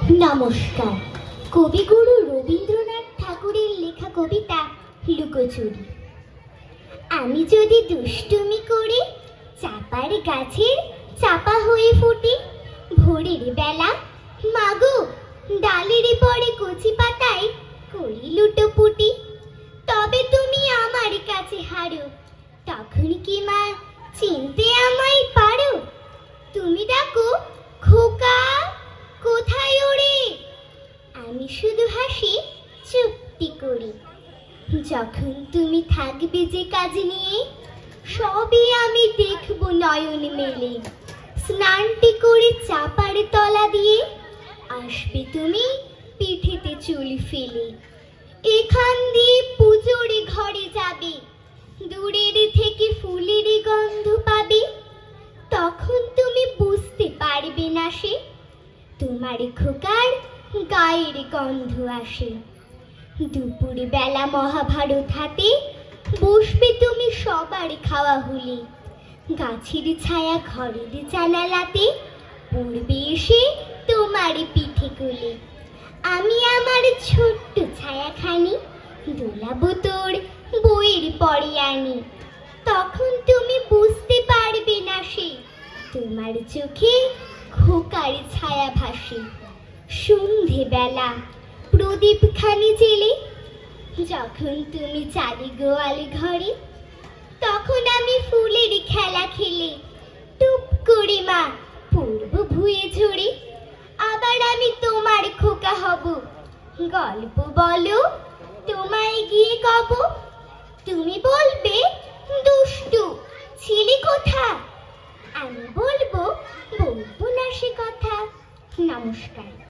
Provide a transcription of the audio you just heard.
নমস্কার। কবিগুরু রবীন্দ্রনাথ ঠাকুরের লেখা কবিতা লুকোচুরি। আমি যদি দুষ্টুমি করে চাপার গাছের চাপা হয়ে ফুটি, ভোরের বেলা মাগো ডালের পরে কচি পাতায় করি লুটোপুটি, তবে তুমি আমার কাছে হারো, তখন কি মা চিনতে আমায় পারো? তুমি ডাকো খোকা কোথায় ওরে, আমি শুধু হাসি চুপটি করি। যখন তুমি থাকবে যে কাজ নিয়ে, সবই আমি দেখবো নয়ন মেলে। স্নানটি করে চাপার তলা দিয়ে আসবে তুমি পিঠেতে চুল ফেলে। এখান দিয়ে পুজোর ঘরে যাবে, দূরের থেকে ফুলের গন্ধ পাবে। তখন তুমি বুঝতে পারবে না সে তোমার খোকার গায়ের গন্ধ আসে। দুপুর বেলা মহাভারত হাতে বসবে তুমি সবার খাওয়া হলে। গাছের ছায়া ঘরের জানালাতে পড়বে এসে তোমার পিঠে কোলে। আমি আমার ছোট্ট ছায়াখানি দোলাবো তোর বইয়ের পরে আনি। তখন তুমি বুঝতে পারবে না সে তোমার চোখে খোকার ছায়া ভাসে। সন্ধে বেলা প্রদীপ খানি জেলে যখন তুমি চাঁদে গোয়ালে ঘরে, তখন আমি ফুলের খেলা খেলে টুপ করে মা পড়ব ভুয়ে ঝরে। আবার আমি তোমার খোকা হব, গল্প বলো তোমায় গিয়ে কব। তুমি বলবে দুষ্টু ছিলি কোথা, আমি বলবো না সে কথা। নমস্কার।